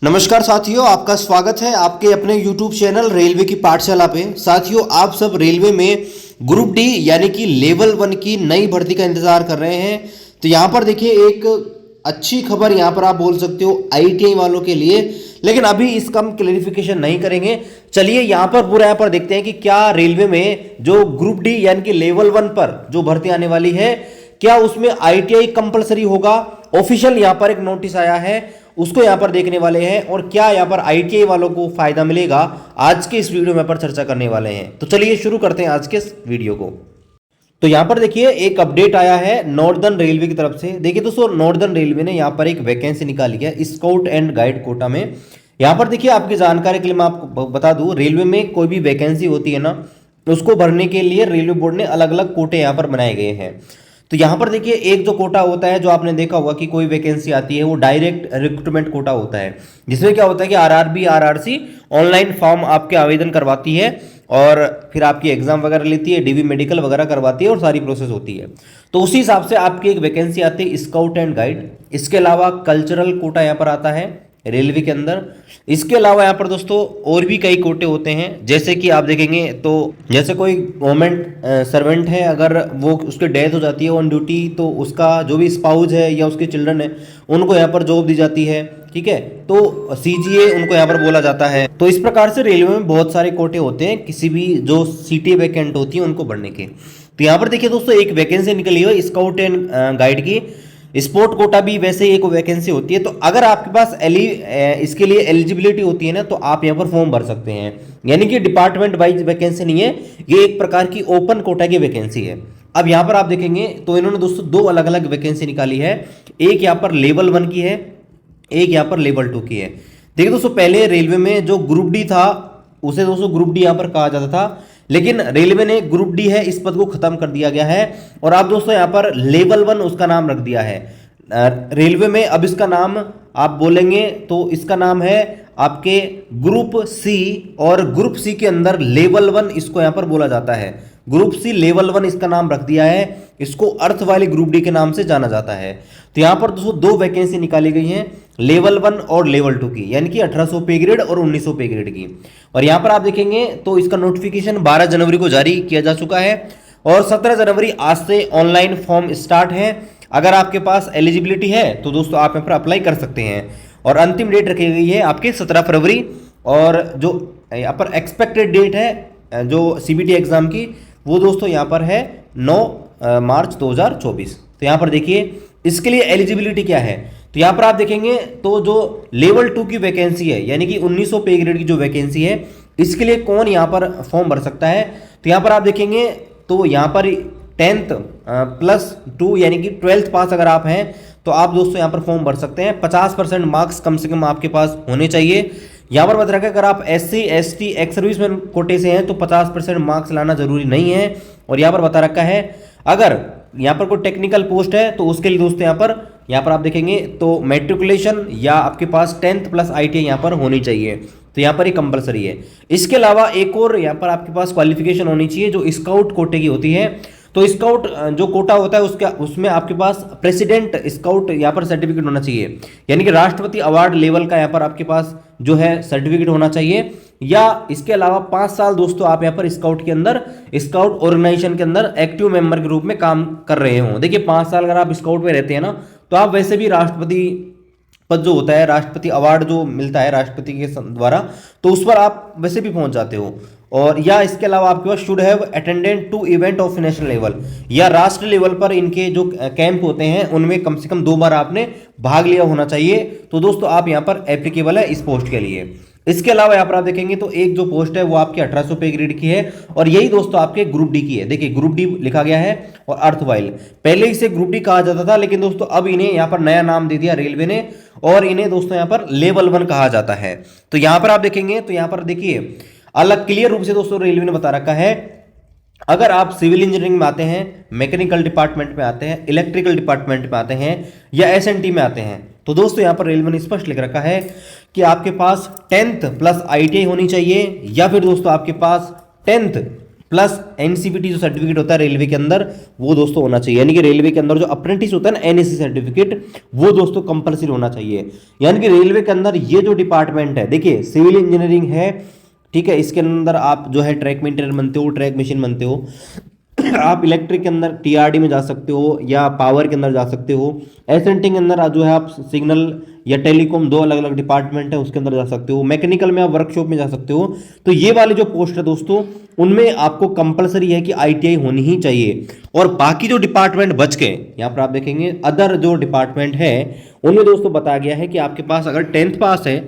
नमस्कार साथियों, आपका स्वागत है आपके अपने YouTube चैनल रेलवे की पाठशाला पे। साथियों, आप सब रेलवे में ग्रुप डी यानी कि लेवल 1 की नई भर्ती का इंतजार कर रहे हैं। तो यहाँ पर देखिए एक अच्छी खबर यहाँ पर आप बोल सकते हो ITI वालों के लिए, लेकिन अभी इसका हम क्लेरिफिकेशन नहीं करेंगे। चलिए यहाँ पर पूरा यहाँ पर देखते हैं कि क्या रेलवे में जो ग्रुप डी यानी कि लेवल 1 पर जो भर्ती आने वाली है, क्या उसमें ITI कंपलसरी होगा। ऑफिशियल यहाँ पर एक नोटिस आया है, उसको यहाँ पर देखने वाले हैं और क्या यहाँ पर ITI वालों को फायदा मिलेगा, आज के इस वीडियो में पर चर्चा करने वाले हैं। तो चलिए शुरू करते हैं आज के इस वीडियो को। तो यहाँ पर देखिए एक अपडेट आया है नॉर्दर्न रेलवे की तरफ से। देखिए दोस्तों, नॉर्दर्न रेलवे ने यहाँ पर एक वैकेंसी निकाली है स्काउट एंड गाइड कोटा में। यहाँ पर देखिए आपकी जानकारी के लिए मैं आपको बता दूं, रेलवे में कोई भी वैकेंसी होती है ना, उसको भरने के लिए रेलवे बोर्ड ने अलग अलग कोटे यहाँ पर बनाए गए हैं। तो यहाँ पर देखिए एक जो कोटा होता है, जो आपने देखा होगा कि कोई वैकेंसी आती है, वो डायरेक्ट रिक्रूटमेंट कोटा होता है, जिसमें क्या होता है कि RRB RRC ऑनलाइन फॉर्म आपके आवेदन करवाती है और फिर आपकी एग्जाम वगैरह लेती है, DV मेडिकल वगैरह करवाती है और सारी प्रोसेस होती है। तो उसी हिसाब से आपकी एक वैकेंसी आती है स्काउट एंड गाइड। इसके अलावा कल्चरल कोटा यहाँ पर आता है रेलवे के अंदर। इसके अलावा यहाँ पर दोस्तों और भी कई कोटे होते हैं, जैसे कि आप देखेंगे तो जैसे कोई गवर्नमेंट सर्वेंट है, अगर वो उसकी डेथ हो जाती है ऑन ड्यूटी, तो उसका जो भी स्पाउस है या उसके चिल्ड्रन है, उनको यहाँ पर जॉब दी जाती है। ठीक है, तो CGA उनको यहाँ पर बोला जाता है। तो इस प्रकार से रेलवे में बहुत सारे कोटे होते हैं किसी भी जो सीटें वैकेंट होती है उनको भरने के। तो यहाँ पर देखिए दोस्तों एक वैकेंसी निकली है स्काउट एंड गाइड की। स्पोर्ट कोटा भी वैसे एक वैकेंसी होती है। तो अगर आपके पास इसके लिए एलिजिबिलिटी होती है ना, तो आप यहाँ पर फॉर्म भर सकते हैं। यानी कि डिपार्टमेंट वाइज वैकेंसी नहीं है, ये एक प्रकार की ओपन कोटा की वैकेंसी है। अब यहाँ पर आप देखेंगे तो इन्होंने दोस्तों दो अलग अलग वैकेंसी निकाली है, एक यहाँ पर लेवल 1 की है, एक यहाँ पर लेवल 2 की है। देखिए दोस्तों, पहले रेलवे में जो ग्रुप डी था उसे दोस्तों ग्रुप डी यहाँ पर कहा जाता था, लेकिन रेलवे ने ग्रुप डी है इस पद को खत्म कर दिया गया है और आप दोस्तों यहाँ पर लेवल 1 उसका नाम रख दिया है रेलवे में। अब इसका नाम आप बोलेंगे तो इसका नाम है आपके ग्रुप सी, और ग्रुप सी के अंदर लेवल 1 इसको यहाँ पर बोला जाता है। ग्रुप सी लेवल 1 इसका नाम रख दिया है, इसको अर्थ वाली ग्रुप डी के नाम से जाना जाता है। तो यहाँ पर दोस्तों दो वैकेंसी निकाली गई हैं, लेवल 1 और लेवल 2 की, यानी कि 1800 पे ग्रेड और 1900 पे ग्रेड की। और यहाँ पर आप देखेंगे तो इसका नोटिफिकेशन 12 जनवरी को जारी किया जा चुका है और 17 जनवरी आज से ऑनलाइन फॉर्म स्टार्ट है। अगर आपके पास एलिजिबिलिटी है तो दोस्तों आप यहाँ पर अप्लाई कर सकते हैं और अंतिम डेट रखी गई है आपके 17 फरवरी। और जो यहाँ पर एक्सपेक्टेड डेट है जो CBT एग्जाम की, वो दोस्तों यहाँ पर है 9 मार्च 2024। तो यहाँ पर देखिए इसके लिए एलिजिबिलिटी क्या है। तो यहाँ पर आप देखेंगे तो जो लेवल 2 की वैकेंसी है, यानी कि 1900 पे ग्रेड की जो वैकेंसी है, इसके लिए कौन यहाँ पर फॉर्म भर सकता है। तो यहाँ पर आप देखेंगे तो यहाँ पर 10th +2 यानी कि 12th पास अगर आप हैं तो आप दोस्तों यहाँ पर फॉर्म भर सकते हैं। 50% मार्क्स कम से कम आपके पास होने चाहिए। यहाँ पर बता रखा है अगर आप SC ST एक्स सर्विसमैन कोटे से हैं तो 50% मार्क्स लाना जरूरी नहीं है। और यहाँ पर बता रखा है अगर यहाँ पर कोई टेक्निकल पोस्ट है तो उसके लिए दोस्तों यहाँ पर आप देखेंगे तो मैट्रिकुलेशन या आपके पास 10th + ITI यहाँ पर होनी चाहिए। तो यहाँ पर ये कंपलसरी है। इसके अलावा एक और यहाँ पर आपके पास क्वालिफिकेशन होनी चाहिए जो स्काउट कोटे की होती है। तो स्काउट जो कोटा होता है उसमें आपके पास प्रेसिडेंट स्काउट यहाँ पर सर्टिफिकेट होना चाहिए, यानी कि राष्ट्रपति अवार्ड लेवल का यहाँ पर आपके पास जो है सर्टिफिकेट होना चाहिए। या इसके अलावा 5 साल दोस्तों आप यहाँ पर स्काउट के अंदर, स्काउट ऑर्गेनाइजेशन के अंदर एक्टिव मेंबर के रूप में काम कर रहे हों। देखिए 5 साल अगर आप स्काउट में रहते हैं ना, तो आप वैसे भी राष्ट्रपति पद जो होता है, राष्ट्रपति अवार्ड जो मिलता है राष्ट्रपति के द्वारा, तो उस पर आप वैसे भी पहुंच जाते हो। और या इसके अलावा आपके पास should have attended to event of national level, या राष्ट्र लेवल पर इनके जो कैंप होते हैं उनमें कम से कम 2 बार आपने भाग लिया होना चाहिए। तो दोस्तों आप यहाँ पर एप्लीकेबल है इस पोस्ट के लिए। इसके अलावा यहाँ पर आप देखेंगे तो एक जो पोस्ट है वो आपकी 1800 पे ग्रेड की है और यही दोस्तों आपके ग्रुप डी की है। देखिए ग्रुप डी लिखा गया है और अर्थवाइल, पहले इसे ग्रुप डी कहा जाता था, लेकिन दोस्तों अब इन्हें यहाँ पर नया नाम दे दिया रेलवे ने और इन्हें दोस्तों यहाँ पर लेवल 1 कहा जाता है। तो यहाँ पर आप देखेंगे तो यहाँ पर देखिए अलग क्लियर रूप से दोस्तों रेलवे ने बता रखा है, अगर आप सिविल इंजीनियरिंग में आते हैं, मैकेनिकल डिपार्टमेंट में आते हैं, इलेक्ट्रिकल डिपार्टमेंट में आते हैं या SNT में आते हैं, तो दोस्तों यहाँ पर रेलवे ने स्पष्ट लिख रखा है कि आपके पास 10th + ITI होनी चाहिए, या फिर दोस्तों आपके पास 10th प्लस एनसीपीटी जो सर्टिफिकेट होता है रेलवे के अंदर वो दोस्तों होना चाहिए। यानी कि रेलवे के अंदर जो अप्रेंटिस होता है ना एनएससी सर्टिफिकेट, वो दोस्तों कंपलसरी होना चाहिए। यानी कि रेलवे के अंदर ये जो डिपार्टमेंट है, देखिए सिविल इंजीनियरिंग है, ठीक है, इसके अंदर आप जो है ट्रैक मेंटेनर बनते हो, ट्रैक मशीन बनते हो, आप इलेक्ट्रिक के अंदर टीआरडी में जा सकते हो या पावर के अंदर जा सकते हो, एसेंटिंग के अंदर जो है आप सिग्नल या टेलीकॉम, दो अलग अलग डिपार्टमेंट है उसके अंदर जा सकते हो, मैकेनिकल में आप वर्कशॉप में जा सकते हो। तो ये वाली जो पोस्ट है दोस्तों उनमें आपको कंपलसरी है कि आईटीआई होनी ही चाहिए। और बाकी जो डिपार्टमेंट बच गए यहाँ पर आप देखेंगे अदर जो डिपार्टमेंट है उनमें दोस्तों बताया गया है कि आपके पास अगर 10th पास है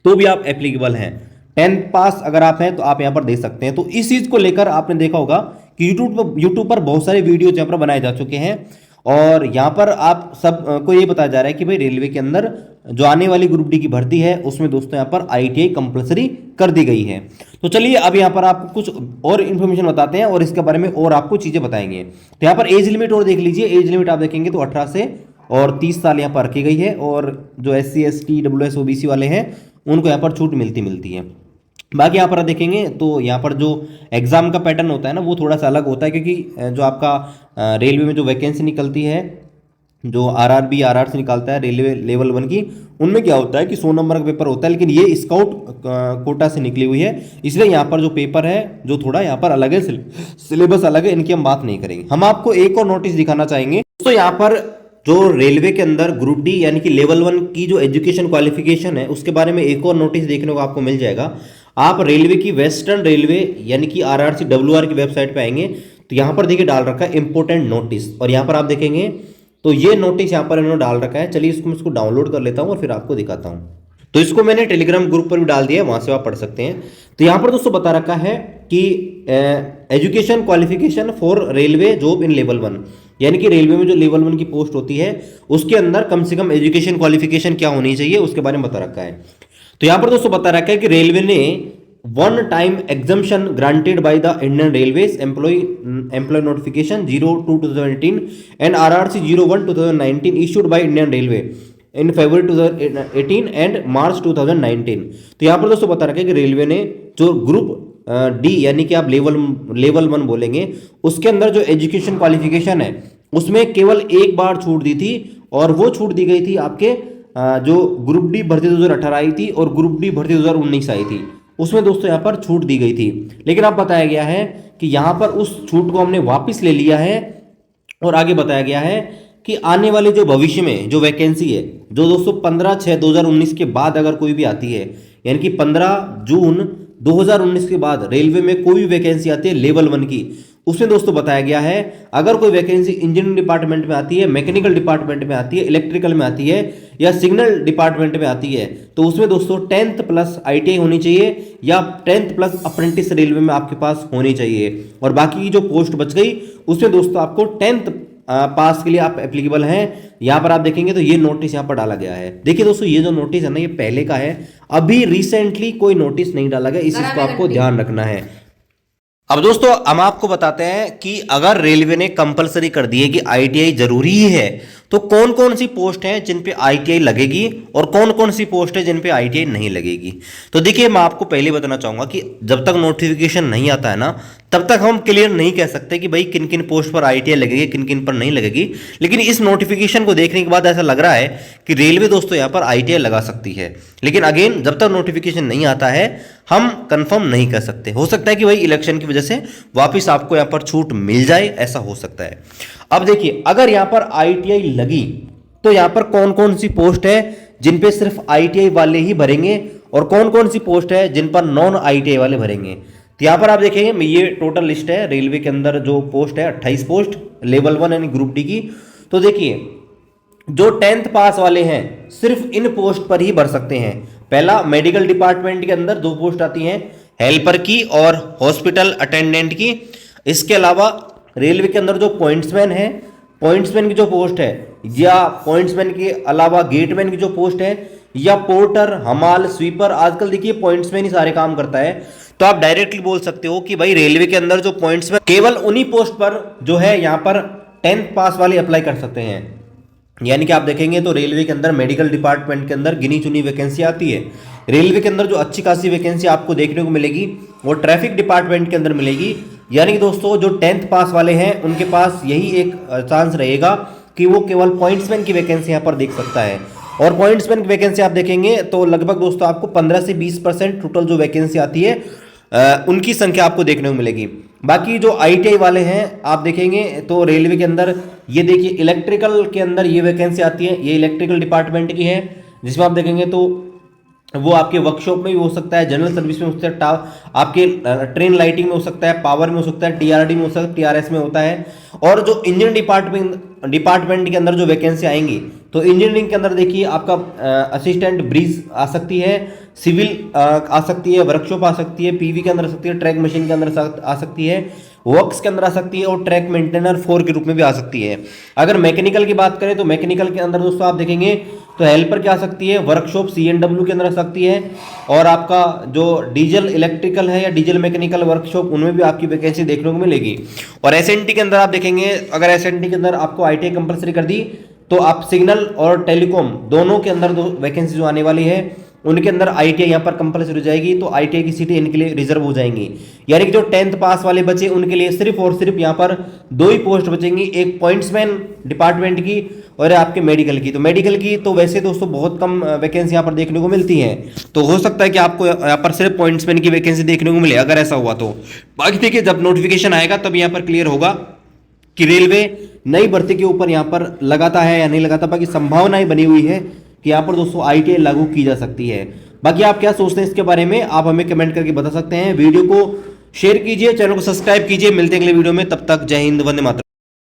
तो भी आप एप्लीकेबल हैं। 10th पास अगर आप हैं तो आप यहाँ पर दे सकते हैं। तो इस चीज को लेकर आपने देखा होगा कि यूट्यूब पर बहुत सारे वीडियो यहाँ पर बनाए जा चुके हैं और यहाँ पर आप सब को ये बताया जा रहा है कि भाई रेलवे के अंदर जो आने वाली ग्रुप डी की भर्ती है उसमें दोस्तों यहाँ पर आईटीआई कंपलसरी कर दी गई है। तो चलिए अब यहाँ पर आपको कुछ और इन्फॉर्मेशन बताते हैं और इसके बारे में और आपको चीजें बताएंगे। तो यहाँ पर एज लिमिट और देख लीजिए, एज लिमिट आप देखेंगे तो 18 से और 30 साल यहाँ पर रखी गई है और जो SC ST WS OBC वाले हैं उनको यहाँ पर छूट मिलती है। बाकी यहाँ पर आप देखेंगे तो यहाँ पर जो एग्जाम का पैटर्न होता है ना वो थोड़ा सा अलग होता है, क्योंकि जो आपका रेलवे में जो वैकेंसी निकलती है, जो RRB RR से निकालता है रेलवे लेवल 1 की, उनमें क्या होता है कि 100 नंबर का पेपर होता है, लेकिन ये स्काउट कोटा से निकली हुई है, इसलिए यहाँ पर जो पेपर है जो थोड़ा यहाँ पर अलग है, सिलेबस अलग है, इनकी हम बात नहीं करेंगे। हम आपको एक और नोटिस दिखाना चाहेंगे तो यहाँ पर जो रेलवे के अंदर ग्रुप डी यानी कि लेवल 1 की जो एजुकेशन क्वालिफिकेशन है उसके बारे में एक और नोटिस देखने को आपको मिल जाएगा। आप रेलवे की वेस्टर्न रेलवे यानी कि RRC WR की वेबसाइट पे आएंगे तो यहाँ पर देखिए डाल रखा है इंपोर्टेंट नोटिस, और यहाँ पर आप देखेंगे तो ये नोटिस यहाँ पर इन्होंने डाल रखा है। चलिए इसको डाउनलोड कर लेता हूँ और फिर आपको दिखाता हूँ। तो इसको मैंने टेलीग्राम ग्रुप पर भी डाल दिया है, वहां से आप पढ़ सकते हैं। तो यहाँ पर दोस्तों बता रखा है कि education qualification for railway job in level 1, यानी कि रेलवे में जो लेवल 1 की पोस्ट होती है उसके अंदर कम से कम एजुकेशन क्वालिफिकेशन क्या होनी चाहिए उसके बारे में बता रखा है। तो यहां पर दोस्तों बता रखा है कि रेलवे ने one time exemption granted by the Indian railways employ notification 02/2018 and RRC 01/2019 issued by Indian railway in February 2018 and March 2019। तो यहां पर दोस्तों बता रखा है कि रेलवे ने जो ग्रुप डी यानी कि आप लेवल 1 बोलेंगे उसके अंदर जो एजुकेशन क्वालिफिकेशन है उसमें केवल एक बार छूट दी थी, और वो छूट दी गई थी आपके जो ग्रुप डी भर्ती 2018 आई थी और ग्रुप डी भर्ती 2019 आई थी, उसमें दोस्तों यहाँ पर छूट दी गई थी। लेकिन अब बताया गया है कि यहाँ पर उस छूट को हमने वापस ले लिया है और आगे बताया गया है कि आने वाले जो भविष्य में जो वैकेंसी है जो दोस्तों 15/6/2019 के बाद अगर कोई भी आती है, यानी कि 15 जून 2019 के बाद रेलवे में कोई भी वैकेंसी आती है लेवल 1 की, उसमें दोस्तों बताया गया है अगर कोई वैकेंसी इंजीनियरिंग डिपार्टमेंट में आती है, मैकेनिकल डिपार्टमेंट में आती है, इलेक्ट्रिकल में आती है या सिग्नल डिपार्टमेंट में आती है, तो उसमें दोस्तों 10th प्लस ITI होनी चाहिए या 10th प्लस अप्रेंटिस रेलवे में आपके पास होनी चाहिए। और बाकी की जो पोस्ट बच गई उसमें दोस्तों आपको 10th पास के लिए आप एप्लीकेबल हैं। यहां पर आप देखेंगे तो ये नोटिस यहां पर डाला गया है। देखिए दोस्तों ये जो नोटिस है ना ये पहले का है, अभी रिसेंटली कोई नोटिस नहीं डाला गया, इस चीज को आपको ध्यान रखना है। अब दोस्तों हम आपको बताते हैं कि अगर रेलवे ने कंपलसरी कर दी है कि ITI जरूरी है तो कौन कौन सी पोस्ट हैं जिन पे ITI लगेगी और कौन कौन सी पोस्ट है जिन पे ITI नहीं लगेगी। तो देखिए मैं आपको पहले बताना चाहूंगा कि जब तक नोटिफिकेशन नहीं आता है ना तब तक हम क्लियर नहीं कह सकते कि भाई किन किन पोस्ट पर ITI लगेगी किन किन पर नहीं लगेगी। लेकिन इस नोटिफिकेशन को देखने के बाद ऐसा लग रहा है कि रेलवे दोस्तों यहाँ पर ITI लगा सकती है। लेकिन अगेन जब तक नोटिफिकेशन नहीं आता है हम कंफर्म नहीं कर सकते, हो सकता है कि भाई इलेक्शन की वजह से वापस आपको यहाँ पर छूट मिल जाए, ऐसा हो सकता है। अब देखिए अगर यहाँ पर ITI लगी तो यहाँ पर कौन कौन सी पोस्ट है जिन पे सिर्फ ITI वाले ही भरेंगे और कौन कौन सी पोस्ट है जिन पर नॉन ITI वाले भरेंगे। तो यहाँ पर आप देखेंगे ये टोटल लिस्ट है रेलवे के अंदर जो पोस्ट है 28 पोस्ट लेवल 1 यानी ग्रुप डी की। तो देखिए जो 10th पास वाले हैं सिर्फ इन पोस्ट पर ही भर सकते हैं। पहला मेडिकल डिपार्टमेंट के अंदर 2 पोस्ट आती हैं, हेल्पर की और हॉस्पिटल अटेंडेंट की। इसके अलावा रेलवे के अंदर जो पॉइंट्समैन है, पॉइंट्समैन की जो पोस्ट है या पॉइंट्समैन के अलावा गेटमैन की जो पोस्ट है या पोर्टर हमाल स्वीपर, आजकल देखिए पॉइंट्समैन ही सारे काम करता है। तो आप डायरेक्टली बोल सकते हो कि भाई रेलवे के अंदर जो पॉइंट्समैन केवल उन्हीं पोस्ट पर जो है यहाँ पर 10th पास वाले अप्लाई कर सकते हैं। यानी कि आप देखेंगे तो रेलवे के अंदर मेडिकल डिपार्टमेंट के अंदर गिनी चुनी वैकेंसी आती है। रेलवे के अंदर जो अच्छी खासी वैकेंसी आपको देखने को मिलेगी वो ट्रैफिक डिपार्टमेंट के अंदर मिलेगी, यानी कि दोस्तों जो 10th पास वाले हैं उनके पास यही एक चांस रहेगा कि वो केवल पॉइंट्समैन की वैकेंसी यहाँ पर देख सकता है। और पॉइंट्समैन की वैकेंसी आप देखेंगे तो लगभग दोस्तों आपको 15 से 20% टोटल जो वैकेंसी आती है उनकी संख्या आपको देखने को मिलेगी। बाकी जो ITI वाले हैं आप देखेंगे तो रेलवे के अंदर ये देखिए इलेक्ट्रिकल के अंदर ये वैकेंसी आती है, ये इलेक्ट्रिकल डिपार्टमेंट की है, जिसमें आप देखेंगे तो वो आपके वर्कशॉप में भी हो सकता है, जनरल सर्विस में हो सकता है, आपके ट्रेन लाइटिंग में हो सकता है, पावर में हो सकता है, TRD में हो सकता है, TRS में होता है। और जो इंजीनियरिंग डिपार्टमेंट के अंदर जो वैकेंसी आएंगी तो इंजीनियरिंग के अंदर देखिए आपका असिस्टेंट ब्रिज आ सकती है, सिविल आ सकती है, वर्कशॉप आ सकती है, PV के अंदर आ सकती है, ट्रैक मशीन के अंदर आ सकती है, वर्क्स के अंदर आ सकती है और ट्रैक मेंटेनर 4 के रूप में भी आ सकती है। अगर मैकेनिकल की बात करें तो मैकेनिकल के अंदर दोस्तों आप देखेंगे तो हेल्पर क्या आ सकती है, वर्कशॉप CNW के अंदर आ सकती है, और आपका जो डीजल इलेक्ट्रिकल है या डीजल मैकेनिकल वर्कशॉप उनमें भी आपकी वैकेंसी देखने को मिलेगी। और SNT के अंदर आप देखेंगे, अगर SNT के अंदर आपको ITI कंपलसरी कर दी तो आप सिग्नल और टेलीकॉम दोनों के अंदर दो वैकेंसी जो आने वाली है उनके अंदर ITI यहाँ पर कंपलसरी हो जाएगी, तो ITI की सीटें इनके लिए रिजर्व हो जाएंगी। यानी कि जो 10th पास वाले बचे उनके लिए सिर्फ और सिर्फ यहाँ पर 2 ही पोस्ट बचेंगी, एक पॉइंट्समैन डिपार्टमेंट की और आपके मेडिकल की। तो मेडिकल की तो वैसे दोस्तों बहुत कम वैकेंसी यहाँ पर देखने को मिलती है, तो हो सकता है कि आपको यहाँ पर सिर्फ पॉइंट्समैन की वैकेंसी देखने को मिले अगर ऐसा हुआ तो। बाकी देखिए जब नोटिफिकेशन आएगा तब यहाँ पर क्लियर होगा कि रेलवे नई भर्ती के ऊपर यहाँ पर लगाता है या नहीं लगाता। बाकी संभावनाएं बनी हुई है कि यहाँ पर दोस्तों ITI लागू की जा सकती है। बाकी आप क्या सोचते हैं इसके बारे में, आप हमें कमेंट करके बता सकते हैं। वीडियो को शेयर कीजिए, चैनल को सब्सक्राइब कीजिए, मिलते हैं अगले वीडियो में, तब तक जय हिंद, वंदे मातरम।